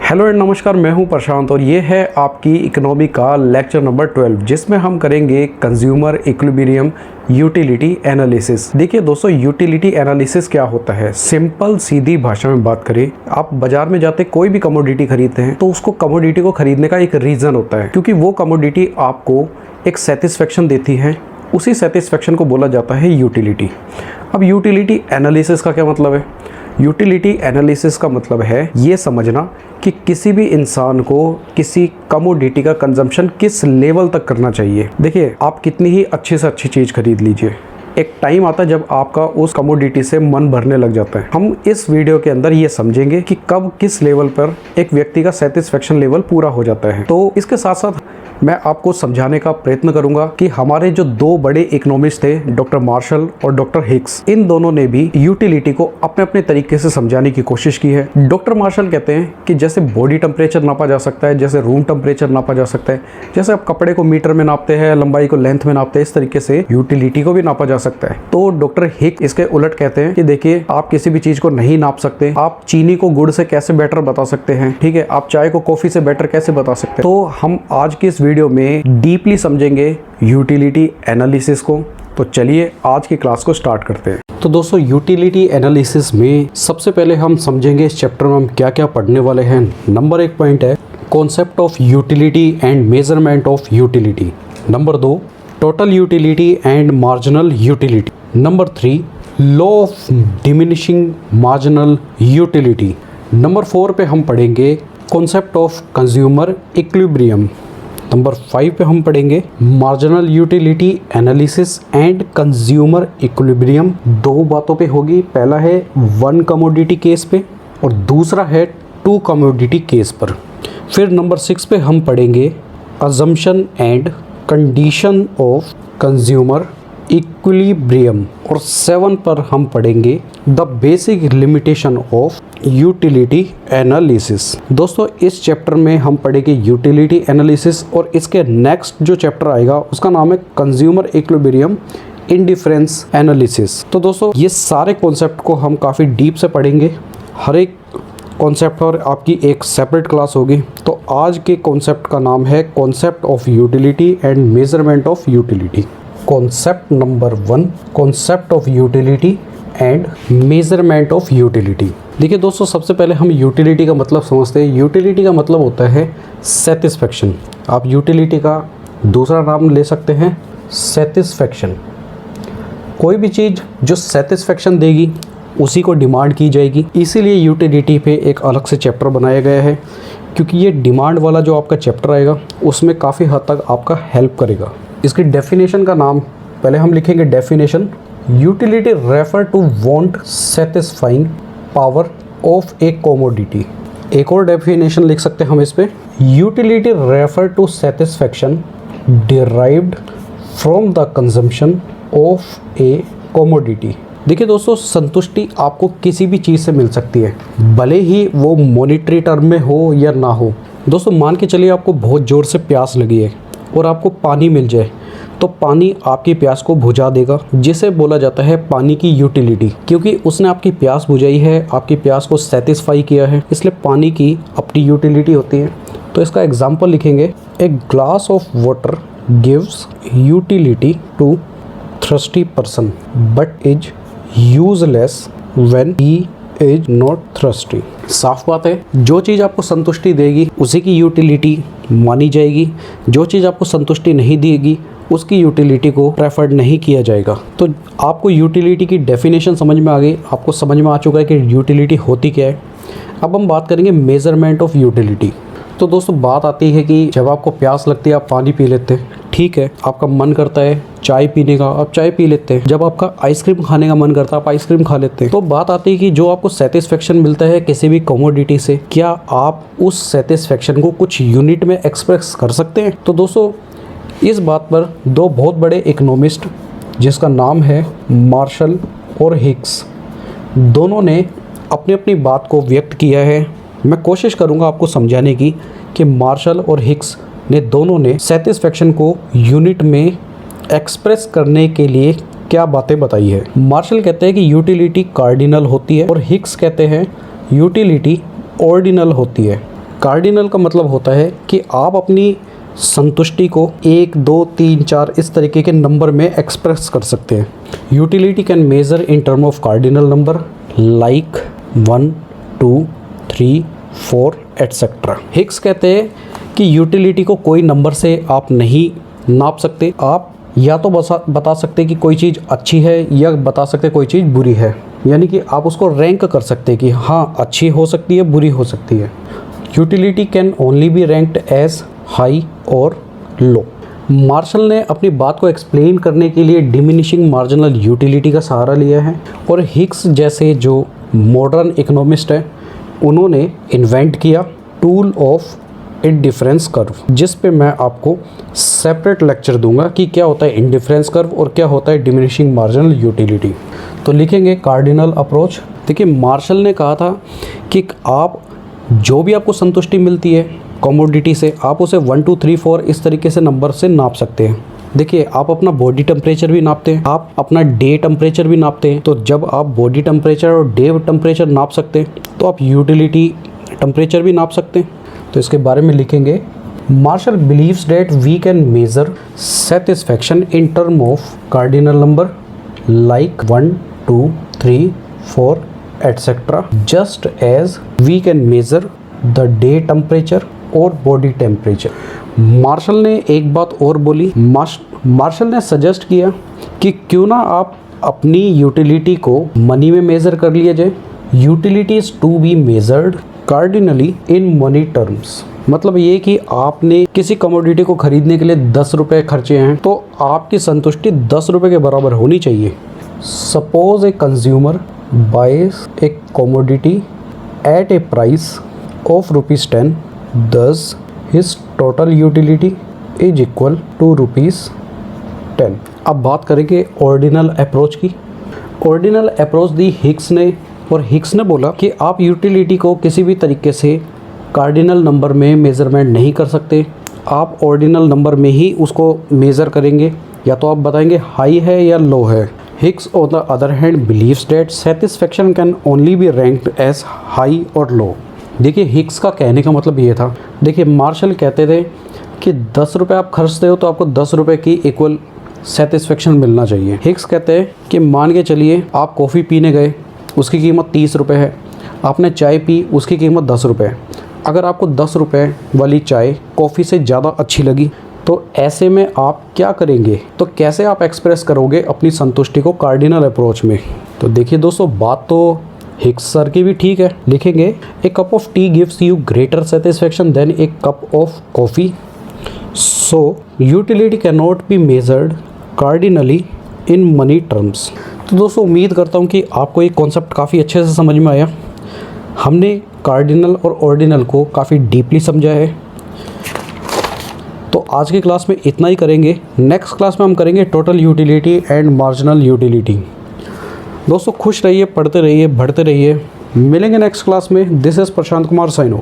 Hello and नमस्कार, मैं हूं प्रशांत और ये है आपकी इकोनॉमी का लेक्चर नंबर 12 जिसमें हम करेंगे कंज्यूमर इक्विलिब्रियम यूटिलिटी एनालिसिस। देखिए दोस्तों, यूटिलिटी एनालिसिस क्या होता है? सिंपल सीधी भाषा में बात करें, आप बाजार में जाते कोई भी कमोडिटी खरीदते हैं तो उसको कमोडिटी को खरीदने का एक रीज़न होता है, क्योंकि वो कमोडिटी आपको एक सेटिस्फेक्शन देती है। उसी सेटिस्फेक्शन को बोला जाता है यूटिलिटी। अब यूटिलिटी एनालिसिस का क्या मतलब है? यूटिलिटी एनालिसिस का मतलब है ये समझना कि किसी भी इंसान को किसी कमोडिटी का कंजम्पशन किस लेवल तक करना चाहिए। देखिए, आप कितनी ही अच्छी से अच्छी चीज़ खरीद लीजिए, एक टाइम आता है जब आपका उस कमोडिटी से मन भरने लग जाता है। हम इस वीडियो के अंदर ये समझेंगे कि कब किस लेवल पर एक व्यक्ति का सेटिस्फेक्शन लेवल पूरा हो जाता है। तो इसके साथ साथ मैं आपको समझाने का प्रयत्न करूंगा कि हमारे जो दो बड़े इकोनॉमिस्ट थे, डॉक्टर मार्शल और डॉक्टर हिक्स, इन दोनों ने भी यूटिलिटी को अपने अपने तरीके से समझाने की कोशिश की है। डॉक्टर मार्शल कहते हैं कि जैसे बॉडी टेम्परेचर नापा जा सकता है, जैसे रूम टेम्परेचर नापा जा सकता है, जैसे आप कपड़े को मीटर में नापते हैं, लंबाई को लेंथ में नापते हैं, इस तरीके से यूटिलिटी को भी नापा जा सकता है। तो डॉक्टर हिक्स इसके उलट कहते हैं कि देखिए, आप किसी भी चीज को नहीं नाप सकते। आप चीनी को गुड़ से कैसे बेटर बता सकते हैं, ठीक है, आप चाय को कॉफी से बेटर कैसे बता सकते हैं। तो हम आज की इस वीडियो में डीपली समझेंगे यूटिलिटी एनालिसिस को। तो चलिए आज की क्लास को स्टार्ट करते हैं। तो दोस्तों, यूटिलिटी एनालिसिस में सबसे पहले हम समझेंगे इस चैप्टर में हम क्या क्या पढ़ने वाले हैं। नंबर 1 पॉइंट है concept of utility and measurement of utility. Number 2 total utility and marginal utility. Number 3 law of diminishing marginal utility. Number 4 पे हम पढ़ेंगे concept of consumer equilibrium. Number 5 पे हम पढ़ेंगे marginal utility analysis and consumer equilibrium. दो बातों पे होगी, पहला है 1 कमोडिटी केस पे और दूसरा है 2 कमोडिटी केस पर। फिर नंबर 6 पे हम पढ़ेंगे assumption and condition of consumer equilibrium और 7 पर हम पढ़ेंगे the basic limitation of utility analysis. दोस्तों, इस चैप्टर में हम पढ़ेंगे यूटिलिटी एनालिसिस और इसके नेक्स्ट जो चैप्टर आएगा उसका नाम है कंज्यूमर इक्विलिब्रियम इंडिफरेंस एनालिसिस। तो दोस्तों, ये सारे कॉन्सेप्ट को हम काफ़ी डीप से पढ़ेंगे। हर एक कॉन्सेप्ट पर आपकी एक सेपरेट क्लास होगी। तो आज के कॉन्सेप्ट का नाम है concept of utility and measurement of utility. Concept number 1 concept of utility and measurement of utility. देखिए दोस्तों, सबसे पहले हम यूटिलिटी का मतलब समझते हैं। यूटिलिटी का मतलब होता है सेटिस्फेक्शन। आप यूटिलिटी का दूसरा नाम ले सकते हैं सेटिस्फेक्शन। कोई भी चीज़ जो सेटिस्फेक्शन देगी उसी को डिमांड की जाएगी। इसीलिए यूटिलिटी पे एक अलग से चैप्टर बनाया गया है, क्योंकि ये डिमांड वाला जो आपका चैप्टर आएगा उसमें काफ़ी हद तक आपका हेल्प करेगा। इसकी डेफिनेशन का नाम पहले हम लिखेंगे definition. Utility refer to want satisfying power of a commodity. एक और डेफिनेशन लिख सकते हैं हम इस पे, utility refer to satisfaction derived from the consumption of a commodity. देखिए दोस्तों, संतुष्टि आपको किसी भी चीज़ से मिल सकती है, भले ही वो मॉनेटरी टर्म में हो या ना हो। दोस्तों, मान के चलिए आपको बहुत ज़ोर से प्यास लगी है और आपको पानी मिल जाए तो पानी आपकी प्यास को बुझा देगा, जिसे बोला जाता है पानी की यूटिलिटी। क्योंकि उसने आपकी प्यास बुझाई है, आपकी प्यास को सेटिस्फाई किया है, इसलिए पानी की अपनी यूटिलिटी होती है। तो इसका एग्जाम्पल लिखेंगे, a glass of water gives utility to thirsty person but is useless when he is not thirsty. साफ बात है, जो चीज़ आपको संतुष्टि देगी उसी की यूटिलिटी मानी जाएगी। जो चीज़ आपको संतुष्टि नहीं देगी उसकी यूटिलिटी को प्रेफर्ड नहीं किया जाएगा। तो आपको यूटिलिटी की डेफिनेशन समझ में आ गई, आपको समझ में आ चुका है कि यूटिलिटी होती क्या है। अब हम बात करेंगे मेजरमेंट ऑफ यूटिलिटी। तो दोस्तों, बात आती है कि जब आपको प्यास लगती है आप पानी पी लेते हैं, ठीक है, आपका मन करता है चाय पीने का, आप चाय पी लेते हैं। जब आपका आइसक्रीम खाने का मन करता है आप आइसक्रीम खा लेते हैं। तो बात आती है कि जो आपको सेटिस्फेक्शन मिलता है किसी भी कमोडिटी से, क्या आप उस सेटिस्फेक्शन को कुछ यूनिट में एक्सप्रेस कर सकते हैं? तो दोस्तों, इस बात पर दो बहुत बड़े इकोनॉमिस्ट जिसका नाम है मार्शल और हिक्स, दोनों ने अपनी अपनी बात को व्यक्त किया है। मैं कोशिश करूंगा आपको समझाने की कि मार्शल और हिक्स ने दोनों ने सेटिस्फेक्शन को यूनिट में एक्सप्रेस करने के लिए क्या बातें बताई है। मार्शल कहते हैं कि यूटिलिटी कार्डिनल होती है और हिक्स कहते हैं यूटिलिटी ऑर्डिनल होती है। कार्डिनल का मतलब होता है कि आप अपनी संतुष्टि को 1, 2, 3, 4 इस तरीके के नंबर में एक्सप्रेस कर सकते हैं। Utility can measure in term of cardinal number like 1, 2, 3, 4 etcetera. Higgs कहते हैं कि यूटिलिटी को कोई नंबर से आप नहीं नाप सकते। आप या तो बता सकते कि कोई चीज़ अच्छी है या बता सकते कोई चीज़ बुरी है, यानी कि आप उसको रैंक कर सकते हैं कि हाँ अच्छी हो सकती है, बुरी हो सकती है। Utility can only be ranked as high और लो। मार्शल ने अपनी बात को एक्सप्लेन करने के लिए डिमिनिशिंग मार्जिनल यूटिलिटी का सहारा लिया है, और हिग्स जैसे जो मॉडर्न इकोनॉमिस्ट है उन्होंने इन्वेंट किया टूल ऑफ इंडिफरेंस कर्व, जिस पे मैं आपको सेपरेट लेक्चर दूंगा कि क्या होता है इंडिफरेंस कर्व और क्या होता है डिमिनिशिंग मार्जिनल यूटिलिटी। तो लिखेंगे कार्डिनल अप्रोच। देखिए मार्शल ने कहा था कि आप जो भी आपको संतुष्टि मिलती है कमोडिटी से, आप उसे 1, 2, 3, 4 इस तरीके से नंबर से नाप सकते हैं। देखिए आप अपना बॉडी टेम्परेचर भी नापते हैं, आप अपना डे टेम्परेचर भी नापते हैं। तो जब आप बॉडी टेम्परेचर और डे टेम्परेचर नाप सकते हैं तो आप यूटिलिटी टेम्परेचर भी नाप सकते हैं। तो इसके बारे में लिखेंगे Marshall believes that we can measure satisfaction in term of cardinal number like 1, 2, 3, 4 etcetera, just as we can measure the day temperature और बॉडी टेम्परेचर। मार्शल ने एक बात और बोली, मार्शल ने सजेस्ट किया कि क्यों ना आप अपनी यूटिलिटी को मनी में मेज़र कर लिया जाए। Utility is to be measured cardinally in money terms. मतलब ये कि आपने किसी कमोडिटी को खरीदने के लिए 10 रुपये खर्चे हैं तो आपकी संतुष्टि 10 रुपये के बराबर होनी चाहिए। Suppose a consumer buys a commodity at a price of ₹10, thus his total utility is equal to ₹10। अब बात करेंगे ऑर्डिनल अप्रोच की। ऑर्डिनल अप्रोच दी हिग्स ने, और हिग्स ने बोला कि आप यूटिलिटी को किसी भी तरीके से कार्डिनल नंबर में मेज़रमेंट नहीं कर सकते, आप ऑर्डिनल नंबर में ही उसको मेज़र करेंगे, या तो आप बताएंगे हाई है या लो है। Hicks on the other hand believes that satisfaction can only be ranked as high और लो। देखिए हिग्स का कहने का मतलब ये था, देखिए मार्शल कहते थे कि 10 रुपये आप खर्चते हो तो आपको 10 रुपये की इक्वल सेटिस्फेक्शन मिलना चाहिए। हिग्स कहते हैं कि मान के चलिए आप कॉफ़ी पीने गए, उसकी कीमत 30 रुपये है, आपने चाय पी, उसकी कीमत 10 रुपये। अगर आपको 10 रुपये वाली चाय कॉफ़ी से ज़्यादा अच्छी लगी तो ऐसे में आप क्या करेंगे, तो कैसे आप एक्सप्रेस करोगे अपनी संतुष्टि को कार्डिनल अप्रोच में। तो देखिए दोस्तों बात तो हिग्स सर की भी ठीक है। लिखेंगे a cup of tea gives you greater satisfaction than a cup of coffee, so utility can not be measured cardinally in money terms. तो दोस्तों उम्मीद करता हूँ कि आपको ये कॉन्सेप्ट काफ़ी अच्छे से समझ में आया। हमने कार्डिनल और ऑर्डिनल को काफ़ी डीपली समझा है। तो आज की क्लास में इतना ही करेंगे। नेक्स्ट क्लास में हम करेंगे total utility and marginal utility. दोस्तों खुश रहिए, पढ़ते रहिए, बढ़ते रहिए। मिलेंगे नेक्स्ट क्लास में। This is Prashant Kumar cyano.